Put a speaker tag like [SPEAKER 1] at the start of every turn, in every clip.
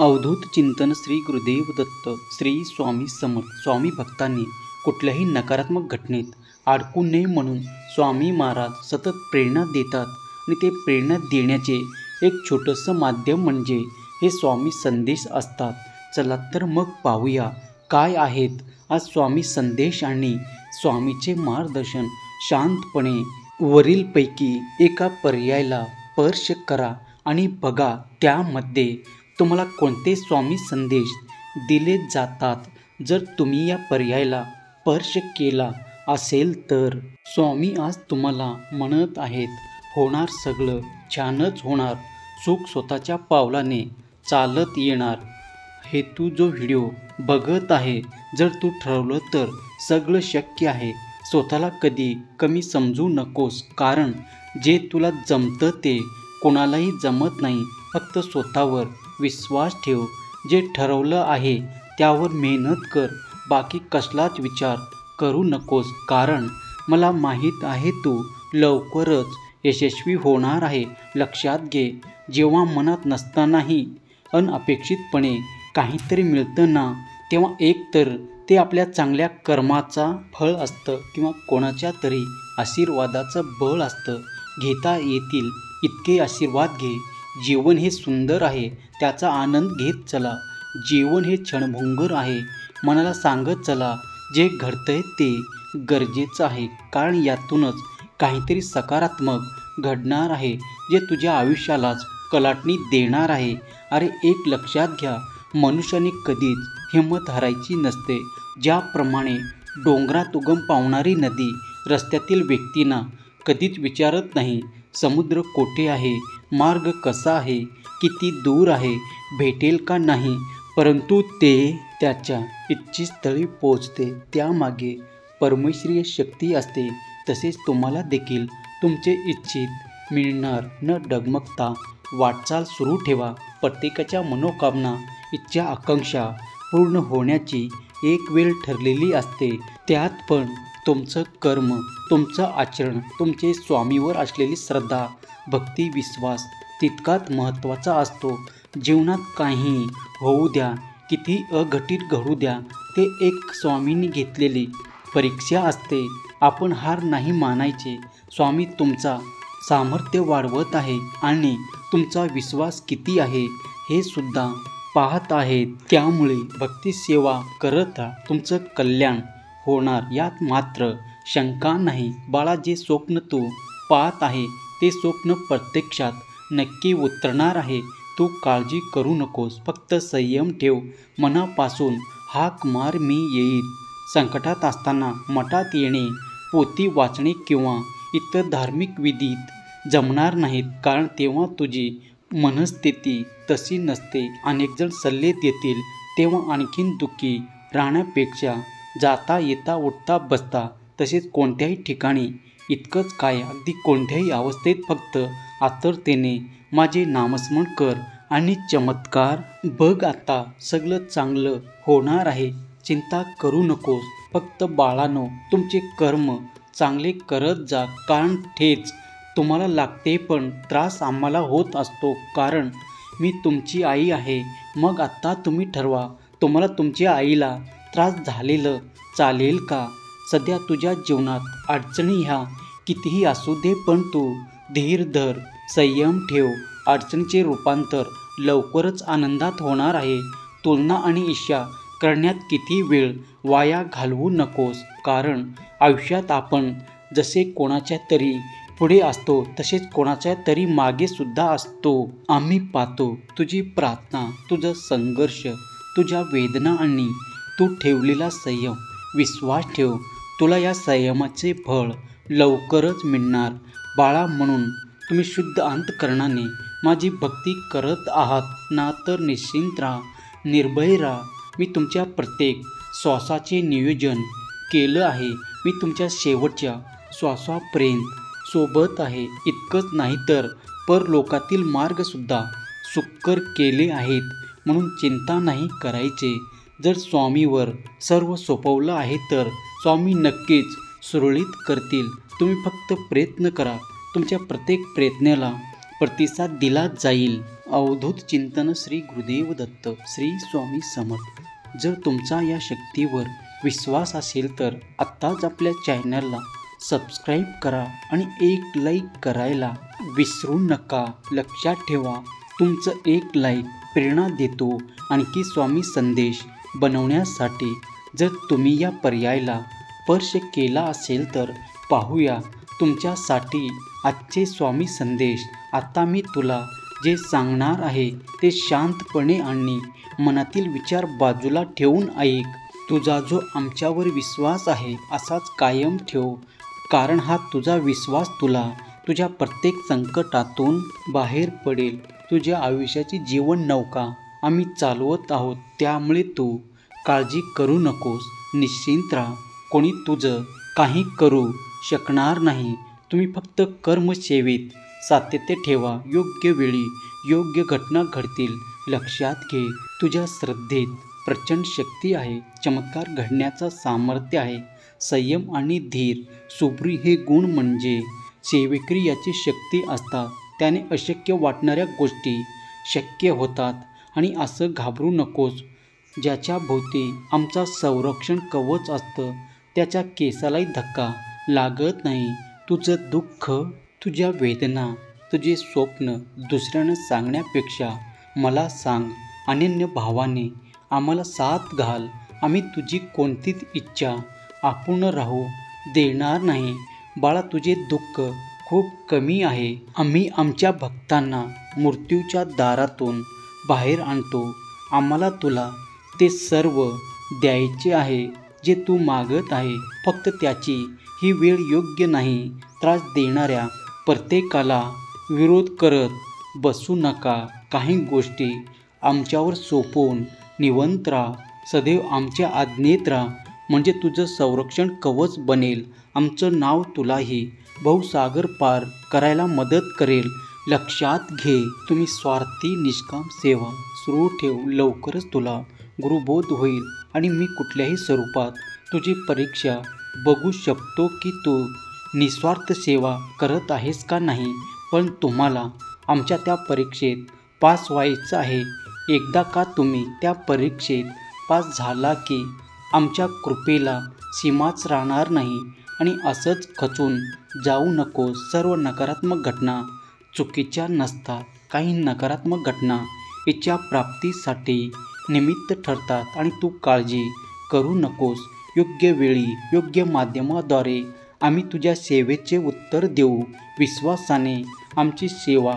[SPEAKER 1] अवधूत चिंतन श्री गुरुदेव दत्त श्री स्वामी समर्थ. स्वामी भक्तांनी कुठल्याही नकारात्मक घटनेत अडकू नये म्हणून स्वामी महाराज सतत प्रेरणा देतात आणि ते प्रेरणा देण्याचे एक छोटंसं माध्यम म्हणजे हे स्वामी संदेश असतात. चला तर मग पाहूया काय आहेत आज स्वामी संदेश आणि स्वामीचे मार्गदर्शन. शांतपणे वरीलपैकी एका पर्यायाला स्पर्श करा आणि बघा त्यामध्ये तुम्हाला कोणते स्वामी संदेश दिले जातात. जर तुम्ही या पर्यायाला स्पर्श केला असेल तर स्वामी आज तुम्हाला म्हणत आहेत, होणार सगळं छानच होणार. सुख स्वतःच्या पावलाने चालत येणार. हे तू जो व्हिडिओ बघत आहे, जर तू ठरवलं तर सगळं शक्य आहे. स्वतःला कधी कमी समजू नकोस, कारण जे तुला जमतं ते कोणालाही जमत नाही. फक्त स्वतःवर विश्वास ठेव. जे ठरवलं आहे त्यावर मेहनत कर. बाकी कसलाच विचार करू नकोस, कारण मला माहीत आहे तू लवकरच यशस्वी होणार आहे. लक्षात घे, जेव्हा मनात नसतानाही अनपेक्षितपणे काहीतरी मिळतं ना, तेव्हा एकतर ते आपल्या चांगल्या कर्माचा फळ असतं किंवा कोणाच्या तरी आशीर्वादाचं बळ असतं. घेता येतील इतके आशीर्वाद घे. जीवन हे सुंदर आहे, त्याचा आनंद घेत चला. जीवन हे क्षणभंगुर आहे. मनाला सांगत चला, जे घडतंय ते गरजेचं आहे, कारण यातूनच काहीतरी सकारात्मक घडणार आहे, जे तुझ्या आयुष्यालाच कलाटणी देणार आहे. अरे एक लक्षात घ्या, मनुष्याने कधीच हिंमत हरायची नसते. ज्याप्रमाणे डोंगरात उगम पावणारी नदी रस्त्यातील व्यक्तींना कधीच विचारत नाही, समुद्र कोठे आहे, मार्ग कसा आहे, किती दूर आहे, भेटेल का नाही, परंतु ते त्याच्या इच्छितस्थळी पोहोचते. त्यामागे परमेश्वरीय शक्ती असते. तसेच तुम्हाला देखील तुमचे इच्छित मिळणार. न डगमगता वाटचाल सुरू ठेवा. प्रत्येकाच्या मनोकामना, इच्छा, आकांक्षा पूर्ण होण्याची एक वेळ ठरलेली असते. त्यात पण तुमचं कर्म, तुमचं आचरण, तुमचे स्वामीवर असलेली श्रद्धा, भक्ती, विश्वास तितकाच महत्त्वाचा असतो. जीवनात काही होऊ द्या, किती अघटित घडू द्या, ते एक स्वामींनी घेतलेली परीक्षा असते. आपण हार नाही मानायचे. स्वामी तुमचा सामर्थ्य वाढवत आहे आणि तुमचा विश्वास किती आहे हे सुद्धा पाहत आहेत. त्यामुळे भक्ती सेवा करत राहा. तुमचं कल्याण होणार, यात मात्र शंका नाही. बाळा, जे स्वप्न तू पाहत आहे ते स्वप्न प्रत्यक्षात नक्की उतरणार आहे. तू काळजी करू नकोस, फक्त संयम ठेव. मनापासून हाक मार, मी येईल. संकटात असताना मठात येणे, पोथी वाचणे किंवा इतर धार्मिक विधीत जमणार नाहीत, कारण तेव्हा तुझी मनस्थिती तशी नसते. अनेक जण सल्ले देतील तेव्हा आणखीन दुःखी राहण्यापेक्षा जाता येता उठता बसता तसेच कोणत्याही ठिकाणी इतकंच काय, अगदी कोणत्याही अवस्थेत फक्त आतुरतेने माझे नामस्मरण कर आणि चमत्कार बघ. आता सगळं चांगलं होणार आहे. चिंता करू नकोस. फक्त बाळानो, तुमचे कर्म चांगले करत जा, कारण ठेच तुम्हाला लागते, पण त्रास आम्हाला होत असतो, कारण मी तुमची आई आहे. मग आता तुम्ही ठरवा, तुम्हाला तुमच्या आईला त्रास झालेलं चालेल का? सध्या तुझ्या जीवनात अडचणी ह्या कितीही असू दे, पण तू धीर धर, संयम ठेव. अडचणीचे रूपांतर लवकरच आनंदात होणार आहे. तुलना आणि ईर्ष्या करण्यात किती वेळ वाया घालवू नकोस, कारण आयुष्यात आपण जसे कोणाच्या तरी पुढे असतो तसेच कोणाच्या तरी मागे सुद्धा असतो. आम्ही पाहतो तुझी प्रार्थना, तुझा संघर्ष, तुझ्या वेदना आणि तू ठेवलेला संयम. विश्वास ठेव, तुला या संयमाचे फळ लवकरच मिळणार. बाळा, म्हणून तुम्ही शुद्ध अंतःकरणाने माझी भक्ती करत आहात ना, तर निश्चिंत राहा, निर्भय राहा. मी तुमच्या प्रत्येक श्वासाचे नियोजन केलं आहे. मी तुमच्या शेवटच्या श्वासापर्यंत सोबत आहे. इतकंच नाही तर परलोकातील मार्गसुद्धा सुकर केले आहेत, म्हणून चिंता नाही करायचे. जर स्वामीवर सर्व सोपवलं आहे तर स्वामी नक्कीच सुरळीत करतील. तुम्ही फक्त प्रयत्न करा. तुमच्या प्रत्येक प्रयत्नाला प्रतिसाद दिला जाईल. अवधूत चिंतन श्री गुरुदेव दत्त श्री स्वामी समर्थ. जर तुमचा या शक्तीवर विश्वास असेल तर आत्ताच आपल्या चॅनलला सबस्क्राईब करा आणि एक लाईक करायला विसरू नका. लक्षात ठेवा, तुमचं एक लाईक प्रेरणा देतो आणखी स्वामी संदेश बनवण्यासाठी. जर तुम्ही या पर्यायाला स्पर्श केला असेल तर पाहूया तुमच्यासाठी आजचे स्वामी संदेश. आता मी तुला जे सांगणार आहे ते शांतपणे आणि मनातील विचार बाजूला ठेवून ऐक. तुझा जो आमच्यावर विश्वास आहे असाच कायम ठेव, कारण हा तुझा विश्वास तुला तुझ्या प्रत्येक संकटातून बाहेर पडेल. तुझ्या आयुष्याची जीवन नौका आम्ही चालवत आहोत, त्यामुळे तू काळजी करू नकोस. निश्चिंत राहा, कोणी तुझं काही करू शकणार नाही. तुम्ही फक्त कर्मसेवेत सातत्य ठेवा. योग्य वेळी योग्य घटना घडतील. लक्षात घे, तुझ्या श्रद्धेत प्रचंड शक्ती आहे. चमत्कार घडण्याचं सामर्थ्य आहे. संयम आणि धीर सुब्री हे गुण म्हणजे सेवेकरी याची शक्ती असतात. त्याने अशक्य वाटणाऱ्या गोष्टी शक्य होतात. आणि असं घाबरू नकोस. ज्याच्या भोवती आमचा संरक्षण कवच असतं त्याच्या केसालाही धक्का लागत नाही. तुझं दुःख, तुझ्या वेदना, तुझे स्वप्न दुसऱ्यांना सांगण्यापेक्षा मला सांग. अनन्य भावाने आम्हाला साथ घाल. आम्ही तुझी कोणतीच इच्छा अपूर्ण राहू देणार नाही. बाळा, तुझे दुःख खूप कमी आहे. आम्ही आमच्या भक्तांना मृत्यूच्या दारातून बाहेर आणतो. आम्हाला तुला ते सर्व द्यायचे आहे जे तू मागत आहे. फक्त त्याची ही वेळ योग्य नाही. त्रास देणाऱ्या प्रत्येकाला विरोध करत बसू नका. काही गोष्टी आमच्यावर सोपवून निवांत राहा. सदैव आमच्या आज्ञेत राहा, म्हणजे तुझं संरक्षण कवच बनेल. आमचं नाव तुलाही भवसागर पार करायला मदत करेल. लक्षात घे, तुम्ही स्वार्थी निष्काम सेवा सुरू ठेव. लवकरच तुला गुरुबोध होईल आणि मी कुठल्याही स्वरूपात तुझी परीक्षा बघू शकतो की तू निस्वार्थ सेवा करत आहेस का नाही. पण तुम्हाला आमच्या त्या परीक्षेत पास व्हायचं आहे. एकदा का तुम्ही त्या परीक्षेत पास झाला की आमच्या कृपेला सीमाच राहणार नाही. आणि असंच खचून जाऊ नको. सर्व नकारात्मक घटना चुकीच्या नसतात. काही नकारात्मक घटना इच्छा प्राप्तीसाठी निमित्त ठरतात. आणि तू काळजी करू नकोस. योग्य वेळी योग्य माध्यमाद्वारे आम्ही तुझ्या सेवेचे उत्तर देऊ. विश्वासाने आमची सेवा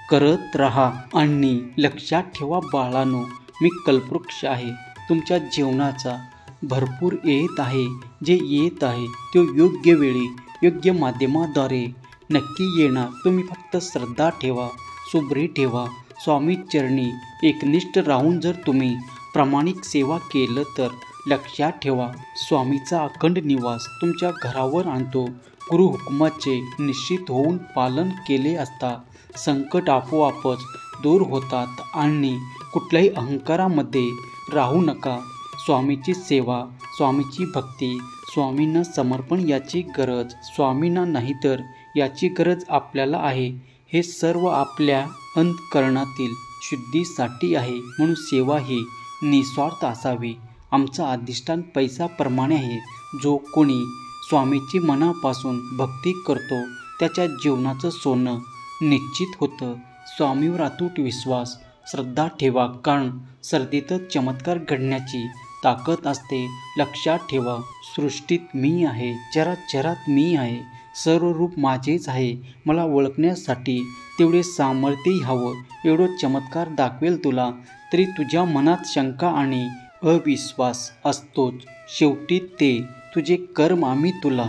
[SPEAKER 1] करत राहा. आणि लक्षात ठेवा बाळांनो, मी कल्पवृक्ष आहे. तुमच्या जीवनाचा भरपूर येत आहे. जे येत आहे ते योग्य वेळी योग्य माध्यमाद्वारे नक्की येणार. तुम्ही फक्त श्रद्धा ठेवा, सुब्री ठेवा. स्वामी चरणी एकनिष्ठ राहून जर तुम्ही प्रामाणिक सेवा केलं तर लक्षात ठेवा, स्वामीचा अखंड निवास तुमच्या घरावर आणतो. गुरु हुकुमाचे निश्चित होऊन पालन केले असता संकट आपोआपच दूर होतात. आणि कुठल्याही अहंकारामध्ये राहू नका. स्वामीची सेवा, स्वामीची भक्ती, स्वामींना समर्पण याची गरज स्वामींना नाही तर याची गरज आपल्याला आहे. हे सर्व आपल्या अंतःकरणातील शुद्धीसाठी आहे. म्हणून सेवा ही निस्वार्थ असावी. आमचं अधिष्ठान पैशाप्रमाणे आहे. जो कोणी स्वामीची मनापासून भक्ती करतो त्याच्या जीवनाचं सोनं निश्चित होतं. स्वामीवर अतूट विश्वास, श्रद्धा ठेवा, कारण श्रद्धेतच चमत्कार घडण्याची ताकद असते. लक्षात ठेवा, सृष्टीत मी आहे, चराचरात मी आहे, सर्व रूप माझेच आहे. मला ओळखण्यासाठी तेवढे सामर्थ्यही हवं. एवढं चमत्कार दाखवेल तुला तरी तुझ्या मनात शंका आणि अविश्वास असतोच. शेवटी ते तुझे कर्म आम्ही तुला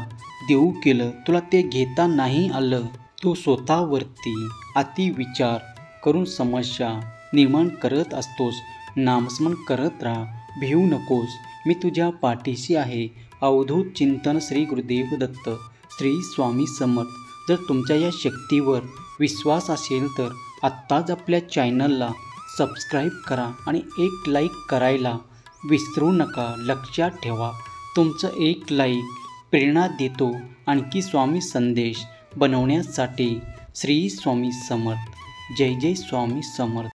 [SPEAKER 1] देऊ केलं. तुला ते घेता नाही आलं. तू स्वतःवरती अतिविचार करून समस्या निर्माण करत असतोस. नामस्मरण करत राहा, भिवू नकोस. मी तुझ्या पाठीशी आहे. अवधूत चिंतन श्री गुरुदेव दत्त श्री स्वामी समर्थ. जर तुमच्या या शक्तीवर विश्वास असेल तर आत्ताच आपल्या चॅनलला सबस्क्राईब करा आणि एक लाईक करायला विसरू नका. लक्षात ठेवा, तुमचं एक लाईक प्रेरणा देतो आणखी स्वामी संदेश बनवण्यासाठी. श्री स्वामी समर्थ. जय जय स्वामी समर्थ.